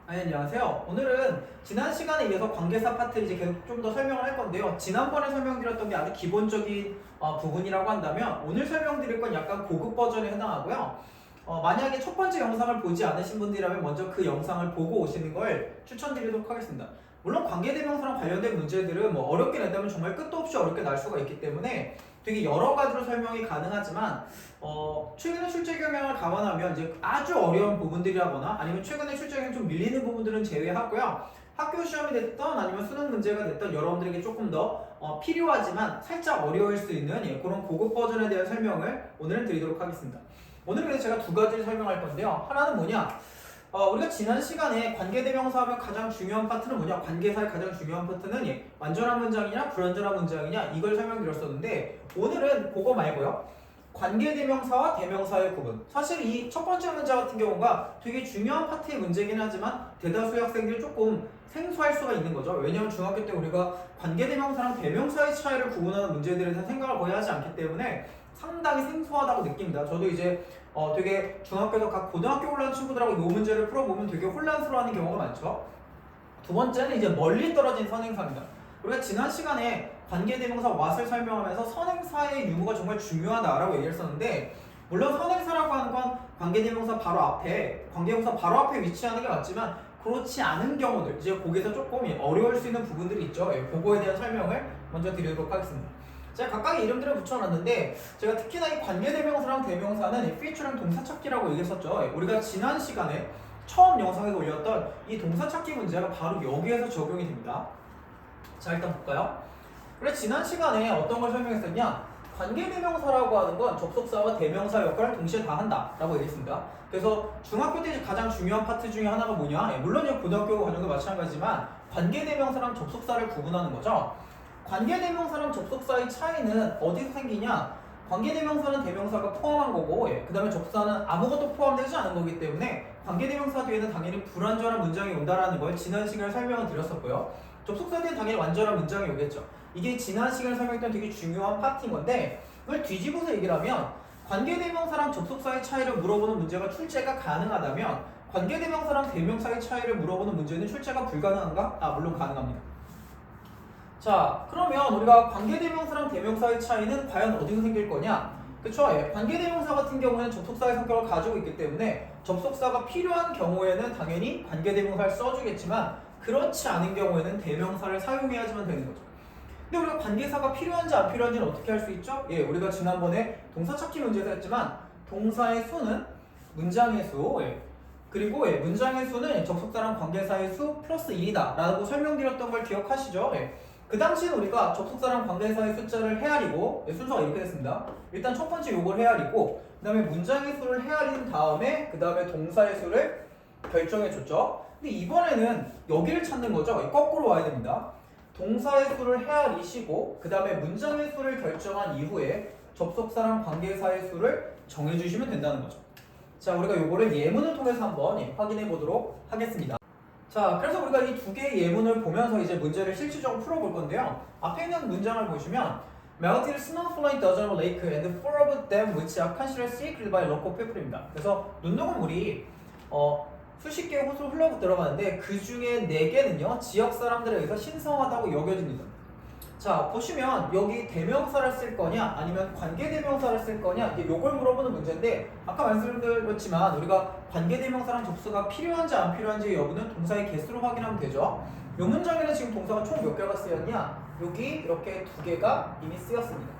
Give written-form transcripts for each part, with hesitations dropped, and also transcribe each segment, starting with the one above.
안녕하세요. 오늘은 지난 시간에 이어서 관계사 파트를 이제 계속 좀 더 설명을 할 건데요. 지난번에 설명드렸던 게 아주 기본적인 부분이라고 한다면 오늘 설명드릴 건 약간 고급 버전에 해당하고요. 만약에 첫 번째 영상을 보지 않으신 분들이라면 먼저 그 영상을 보고 오시는 걸 추천드리도록 하겠습니다. 물론 관계대명사랑 관련된 문제들은 뭐 어렵게 낸다면 정말 끝도 없이 어렵게 날 수가 있기 때문에 되게 여러 가지로 설명이 가능하지만 최근에 출제 경향을 감안하면 이제 아주 어려운 부분들이라거나 아니면 최근에 출제 경향 좀 밀리는 부분들은 제외하고요. 학교 시험이 됐던 아니면 수능 문제가 됐던 여러분들에게 조금 더 필요하지만 살짝 어려울 수 있는 그런 고급 버전에 대한 설명을 오늘은 드리도록 하겠습니다. 오늘은 그래서 제가 두 가지를 설명할 건데요. 하나는 뭐냐? 우리가 지난 시간에 관계대명사 하면 가장 중요한 파트는 뭐냐? 관계사의 가장 중요한 파트는 완전한 문장이냐 불완전한 문장이냐 이걸 설명드렸었는데 오늘은 그거 말고요. 관계대명사와 대명사의 구분. 사실 이 첫 번째 문제 같은 경우가 되게 중요한 파트의 문제긴 하지만 대다수의 학생들이 조금 생소할 수가 있는 거죠. 왜냐하면 중학교 때 우리가 관계대명사랑 대명사의 차이를 구분하는 문제들에 대한 생각을 거의 하지 않기 때문에 상당히 생소하다고 느낍니다. 저도 이제 되게 중학교에서 각 고등학교 올라온 친구들하고 이 문제를 풀어보면 되게 혼란스러워하는 경우가 많죠. 두 번째는 이제 멀리 떨어진 선행사입니다. 우리가 지난 시간에 관계대명사 what을 설명하면서 선행사의 유무가 정말 중요하다라고 얘기했었는데 물론 선행사라고 하는 건 관계대명사 바로 앞에 관계대명사 바로 앞에 위치하는 게 맞지만 그렇지 않은 경우들 이제 거기서 조금 어려울 수 있는 부분들이 있죠. 그거에 대한 설명을 먼저 드리도록 하겠습니다. 제가 각각의 이름들을 붙여놨는데 제가 특히나 이 관계대명사랑 대명사는 feature랑 동사찾기라고 얘기했었죠. 우리가 지난 시간에 처음 영상에서 올렸던 이 동사찾기 문제가 바로 여기에서 적용이 됩니다. 자, 일단 볼까요? 그래 지난 시간에 어떤 걸 설명했었냐? 관계대명사라고 하는 건 접속사와 대명사 역할을 동시에 다 한다 라고 얘기했습니다. 그래서 중학교 때 가장 중요한 파트 중에 하나가 뭐냐? 물론 고등학교 과정도 마찬가지지만 관계대명사랑 접속사를 구분하는 거죠. 관계대명사랑 접속사의 차이는 어디서 생기냐? 관계대명사는 대명사가 포함한 거고 그 다음에 접사는 아무것도 포함되지 않은 거기 때문에 관계대명사 뒤에는 당연히 불완전한 문장이 온다라는 걸 지난 시간에 설명을 드렸었고요. 접속사 뒤에는 당연히 완전한 문장이 오겠죠. 이게 지난 시간에 설명했던 되게 중요한 파트인 건데 그걸 뒤집어서 얘기를 하면 관계대명사랑 접속사의 차이를 물어보는 문제가 출제가 가능하다면 관계대명사랑 대명사의 차이를 물어보는 문제는 출제가 불가능한가? 물론 가능합니다. 자, 그러면 우리가 관계대명사랑 대명사의 차이는 과연 어디서 생길 거냐? 그쵸? 관계대명사 같은 경우에는 접속사의 성격을 가지고 있기 때문에 접속사가 필요한 경우에는 당연히 관계대명사를 써주겠지만 그렇지 않은 경우에는 대명사를 사용해야지만 되는 거죠. 근데 우리가 관계사가 필요한지 안 필요한지는 어떻게 할 수 있죠? 우리가 지난번에 동사찾기 문제에서 했지만 동사의 수는 문장의 수, 그리고 문장의 수는 접속사랑 관계사의 수 플러스 1이다 라고 설명드렸던 걸 기억하시죠? 그 당시는 우리가 접속사랑 관계사의 숫자를 헤아리고 순서가 이렇게 됐습니다. 일단 첫 번째 요걸 헤아리고 그 다음에 문장의 수를 헤아린 다음에 그 다음에 동사의 수를 결정해 줬죠. 근데 이번에는 여기를 찾는 거죠. 거꾸로 와야 됩니다. 동사의 수를 헤아리시고 그 다음에 문장의 수를 결정한 이후에 접속사랑 관계사의 수를 정해주시면 된다는 거죠. 자, 우리가 요거를 예문을 통해서 한번 확인해 보도록 하겠습니다. 자, 그래서 우리가 이 두 개의 예문을 보면서 이제 문제를 실질적으로 풀어볼 건데요. 앞에 있는 문장을 보시면 Melted snowflake doesn't lake and four of them which are considered sacred by local people입니다. 그래서 눈 녹은 물이 수십 개의 호수로 흘러 들어가는데 그 중에 4개는요 지역 사람들에 의해서 신성하다고 여겨집니다. 자, 보시면 여기 대명사를 쓸 거냐 아니면 관계대명사를 쓸 거냐 이게 요걸 물어보는 문제인데 아까 말씀드렸지만 우리가 관계대명사랑 접수가 필요한지 안 필요한지 여부는 동사의 개수로 확인하면 되죠. 요 문장에는 지금 동사가 총 몇 개가 쓰였냐? 여기 이렇게 2개가 이미 쓰였습니다.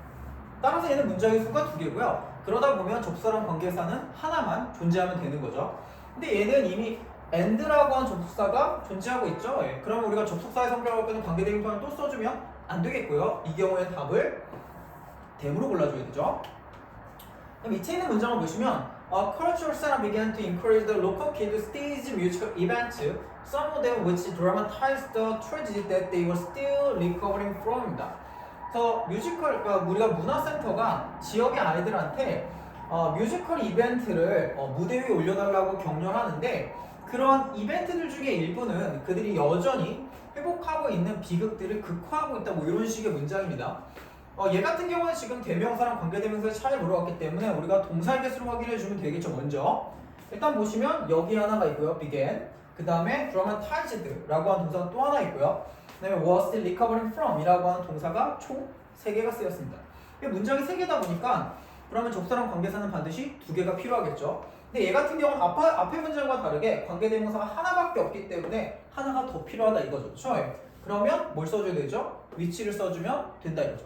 따라서 얘는 문장의 수가 2개고요. 그러다 보면 접수랑 관계사는 하나만 존재하면 되는 거죠. 근데 얘는 이미 and라고 한 접속사가 존재하고 있죠. 그러면 우리가 접속사의 성격을 갖고 있는 관계대명사를 또 써주면 안 되겠고요. 이 경우에 답을 대으로 골라줘야 되죠. 그럼 밑에 있는 문장을 보시면 cultural center began to encourage the local kids to stage musical events, some of them which dramatized the tragedy that they were still recovering from입니다. 그래서 뮤지컬, 그러니까 우리가 문화센터가 지역의 아이들한테 뮤지컬 이벤트를 무대 위에 올려달라고 격려하는데 그런 이벤트들 중에 일부는 그들이 여전히 회복하고 있는 비극들을 극화하고 있다 뭐 이런 식의 문장입니다. 얘 같은 경우는 지금 대명사랑 관계대명사의 차이를 물어봤기 때문에 우리가 동사의 개수로 확인해 주면 되겠죠. 먼저 일단 보시면 여기 하나가 있고요. began 그 다음에 dramatized라고 하는 동사가 또 하나 있고요. 그 다음에 was still recovering from 이라고 하는 동사가 총 3개가 쓰였습니다. 문장이 3개다 보니까 그러면 접사랑 관계사는 반드시 2개가 필요하겠죠. 근데 얘 같은 경우는 앞에 문장과 다르게 관계대명사가 하나밖에 없기 때문에 하나가 더 필요하다 이거죠. 그렇죠? 그러면 뭘 써줘야 되죠? 위치를 써주면 된다 이거죠.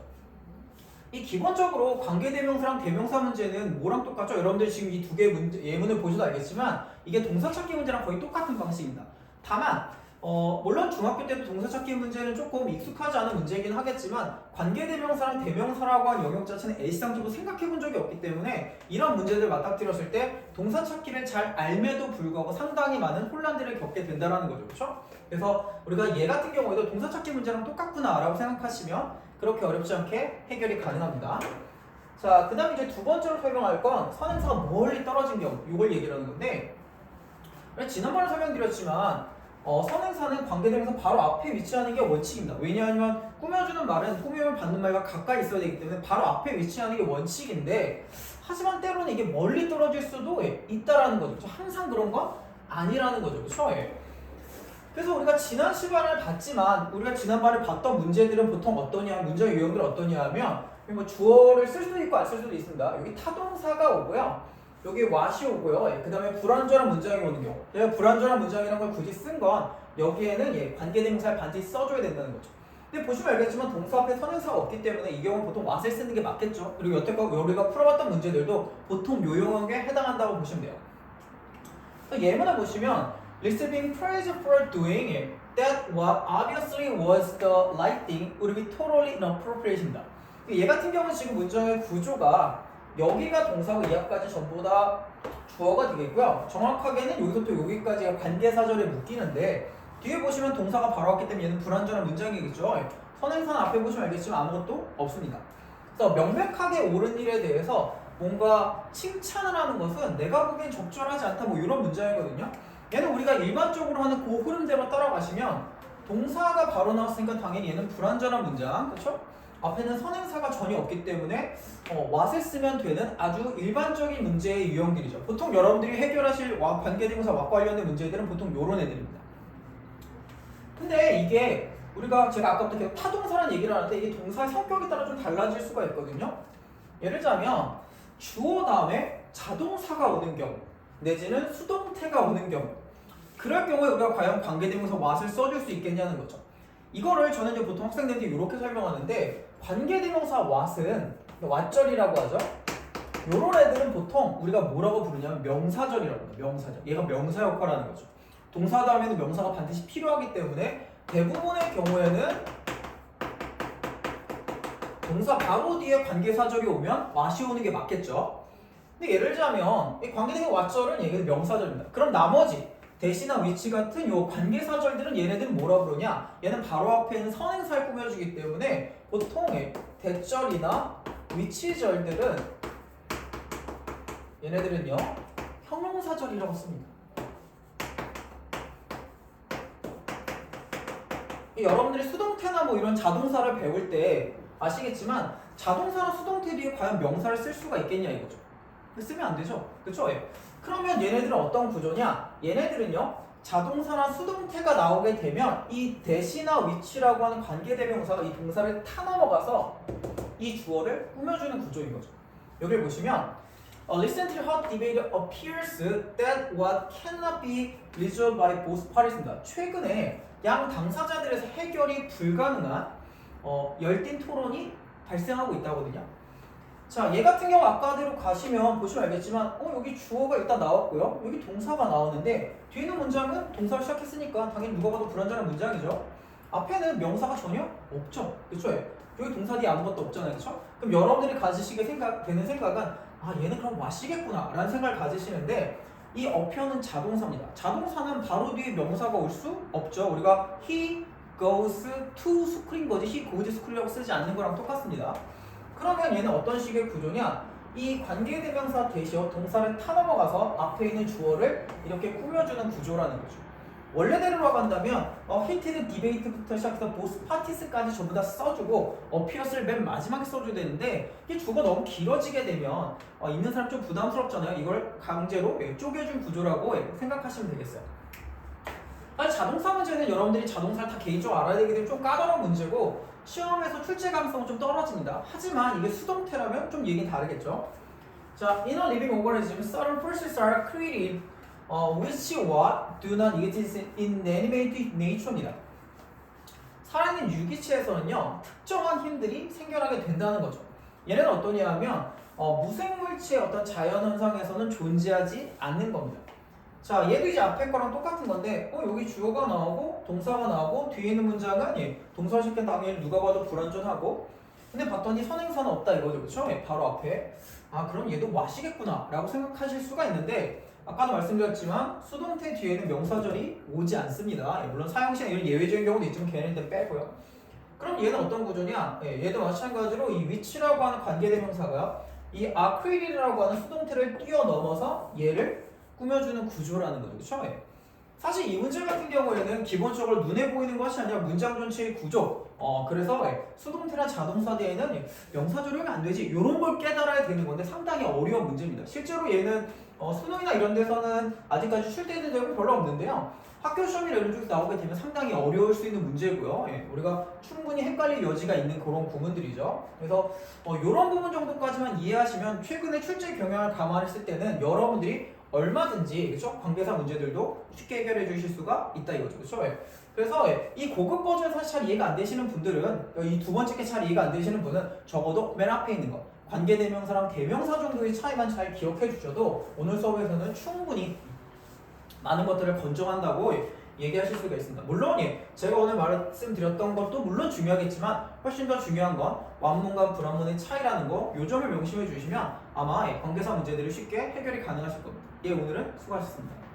이 기본적으로 관계대명사랑 대명사 문제는 뭐랑 똑같죠? 여러분들 지금 이 2개의 문제, 예문을 보셔도 알겠지만 이게 동사 찾기 문제랑 거의 똑같은 방식입니다. 다만 물론 중학교 때도 동사 찾기 문제는 조금 익숙하지 않은 문제이긴 하겠지만 관계대명사랑 대명사라고 하는 영역 자체는 일상적으로 생각해 본 적이 없기 때문에 이런 문제들 맞닥뜨렸을 때 동사 찾기를 잘 알매도 불구하고 상당히 많은 혼란들을 겪게 된다는 거죠. 그렇죠? 그래서 우리가 얘 같은 경우에도 동사 찾기 문제랑 똑같구나 라고 생각하시면 그렇게 어렵지 않게 해결이 가능합니다. 자, 그 다음에 이제 두 번째로 설명할 건 선행사가 멀리 떨어진 경우 이걸 얘기를 하는 건데 지난번에 설명드렸지만 선행사는 관계대명사 바로 앞에 위치하는 게 원칙입니다. 왜냐하면 꾸며주는 말은 꾸밈을 받는 말과 가까이 있어야 되기 때문에 바로 앞에 위치하는 게 원칙인데 하지만 때로는 이게 멀리 떨어질 수도 있다라는 거죠. 항상 그런 건 아니라는 거죠. 그렇죠? 그래서 우리가 지난 시간을 봤지만 우리가 지난번에 봤던 문제들은 보통 어떠냐, 문제의 유형들은 어떠냐 하면 뭐 주어를 쓸 수도 있고 안 쓸 수도 있습니다. 여기 타동사가 오고요. 여기 what이 오고요. 그 다음에 불완전한 문장이 오는 경우. 내가 불완전한 문장이라는 걸 굳이 쓴 건 여기에는 관계대명사를 반드시 써줘야 된다는 거죠. 근데 보시면 알겠지만 동사 앞에 선행사가 없기 때문에 이 경우는 보통 what을 쓰는 게 맞겠죠. 그리고 여태껏 우리가 풀어봤던 문제들도 보통 요 용어에 해당한다고 보시면 돼요. 예문을 보시면 receiving praise for doing it that what obviously was the right thing would be totally inappropriate입니다. 얘 같은 경우는 지금 문장의 구조가 여기가 동사고 이하까지 전부 다 주어가 되겠고요. 정확하게는 여기서부터 여기까지가 관계사절에 묶이는데 뒤에 보시면 동사가 바로 왔기 때문에 얘는 불완전한 문장이겠죠. 선행사는 앞에 보시면 알겠지만 아무것도 없습니다. 그래서 명백하게 옳은 일에 대해서 뭔가 칭찬을 하는 것은 내가 보기엔 적절하지 않다 뭐 이런 문장이거든요. 얘는 우리가 일반적으로 하는 그 흐름대로 따라가시면 동사가 바로 나왔으니까 당연히 얘는 불완전한 문장, 그렇죠? 앞에는 선행사가 전혀 없기 때문에 what을 쓰면 되는 아주 일반적인 문제의 유형들이죠. 보통 여러분들이 해결하실 관계대명사 what 관련된 문제들은 보통 이런 애들입니다. 근데 이게 우리가 제가 아까부터 계속 타동사라는 얘기를 하는데 이게 동사의 성격에 따라 좀 달라질 수가 있거든요. 예를 들자면 주어 다음에 자동사가 오는 경우 내지는 수동태가 오는 경우 그럴 경우에 우리가 과연 관계대명사 what을 써줄 수 있겠냐는 거죠. 이거를 저는 이제 보통 학생들한테 이렇게 설명하는데 관계대명사 what은 what절이라고 하죠. 요런 애들은 보통 우리가 뭐라고 부르냐면 명사절이라고 해요. 명사절. 얘가 명사 역할을 하는 거죠. 동사 다음에는 명사가 반드시 필요하기 때문에 대부분의 경우에는 동사 바로 뒤에 관계사절이 오면 what이 오는 게 맞겠죠. 근데 예를 들자면 이 관계대명사 what절은 얘가 명사절입니다. 그럼 나머지 대시나 위치 같은 요 관계사절들은 얘네들은 뭐라 부르냐? 얘는 바로 앞에 있는 선행사를 꾸며주기 때문에 보통 대절이나 위치절들은 얘네들은요 형용사절이라고 씁니다. 여러분들이 수동태나 뭐 이런 자동사를 배울 때 아시겠지만 자동사나 수동태 뒤에 과연 명사를 쓸 수가 있겠냐 이거죠. 쓰면 안 되죠. 그렇죠? 그러면 얘네들은 어떤 구조냐? 얘네들은요 자동사나 수동태가 나오게 되면 이 대시나 위치라고 하는 관계대명사가 이 동사를 타넘어가서 이 주어를 꾸며주는 구조인 거죠. 여기를 보시면 Listen to hot debate appears that what cannot be resolved by both parties입니다. 최근에 양 당사자들에서 해결이 불가능한 열띤 토론이 발생하고 있다거든요. 자, 얘 같은 경우 아까대로 가시면 보시면 알겠지만 여기 주어가 일단 나왔고요. 여기 동사가 나오는데 뒤에 있는 문장은 동사를 시작했으니까 당연히 누가 봐도 불완전한 문장이죠. 앞에는 명사가 전혀 없죠. 그렇죠? 여기 동사 뒤에 아무것도 없잖아요. 그렇죠? 그럼 여러분들이 가지시게 되는 생각은 얘는 그럼 what이겠구나 라는 생각을 가지시는데 이 어표는 자동사입니다. 자동사는 바로 뒤에 명사가 올 수 없죠. 우리가 he goes to school인 거지 he goes school이라고 쓰지 않는 거랑 똑같습니다. 그러면 얘는 어떤 식의 구조냐? 이 관계대명사 대시어 동사를 타넘어가서 앞에 있는 주어를 이렇게 꾸며주는 구조라는 거죠. 원래대로 간다면 힌트는 디베이트부터 시작해서 보스 파티스까지 전부 다 써주고 어피어스를 맨 마지막에 써줘야 되는데 이 주어가 너무 길어지게 되면 있는 사람 좀 부담스럽잖아요. 이걸 강제로 쪼개준 구조라고 생각하시면 되겠어요. 사실 자동사 문제는 여러분들이 자동사를 다 개인적으로 알아야 되기 때문에 좀 까다로운 문제고 시험에서 출제 가능성은 좀 떨어집니다. 하지만 이게 수동태라면 좀 얘기는 다르겠죠. 자, in a living organism, certain forces are created, which what do not exist in inanimate nature입니다. 살아있는 유기체에서는요 특정한 힘들이 생겨나게 된다는 거죠. 얘는 어떠냐 하면 무생물체의 어떤 자연현상에서는 존재하지 않는 겁니다. 자, 얘도 이제 앞에 거랑 똑같은 건데 여기 주어가 나오고 동사가 나오고 뒤에 있는 문장은 동사시킨 당연히 누가 봐도 불완전하고 근데 봤더니 선행사는 없다 이거죠. 그쵸? 바로 앞에 그럼 얘도 what이겠구나 라고 생각하실 수가 있는데 아까도 말씀드렸지만 수동태 뒤에는 명사절이 오지 않습니다. 물론 사용시나 이런 예외적인 경우도 있지만 걔네들 빼고요. 그럼 얘는 어떤 구조냐? 얘도 마찬가지로 이 which라고 하는 관계대명사가 이 acquited라고 하는 수동태를 뛰어넘어서 얘를 꾸며주는 구조라는 거죠. 그쵸? 사실 이 문제 같은 경우에는 기본적으로 눈에 보이는 것이 아니라 문장 전체의 구조 그래서 수동태나 자동사 뒤에는 명사 조력이 안 되지 이런 걸 깨달아야 되는 건데 상당히 어려운 문제입니다. 실제로 얘는 수능이나 이런 데서는 아직까지 출제된 적이 별로 없는데요. 학교 시험이나 이런 쪽에서 나오게 되면 상당히 어려울 수 있는 문제고요. 우리가 충분히 헷갈릴 여지가 있는 그런 부분들이죠. 그래서 이런 부분 정도까지만 이해하시면 최근에 출제 경향을 감안했을 때는 여러분들이 얼마든지 그렇죠? 관계사 문제들도 쉽게 해결해 주실 수가 있다 이거죠. 그렇죠? 그래서 이 고급 버전에서 사실 잘 이해가 안 되시는 분들은 이 두 번째 게 잘 이해가 안 되시는 분은 적어도 맨 앞에 있는 거 관계대명사랑 대명사 정도의 차이만 잘 기억해 주셔도 오늘 수업에서는 충분히 많은 것들을 건져간다고 얘기하실 수가 있습니다. 물론 제가 오늘 말씀드렸던 것도 물론 중요하겠지만 훨씬 더 중요한 건 완문과 불완문의 차이라는 거 요 점을 명심해 주시면 아마 관계사 문제들이 쉽게 해결이 가능하실 겁니다. 오늘은 수고하셨습니다.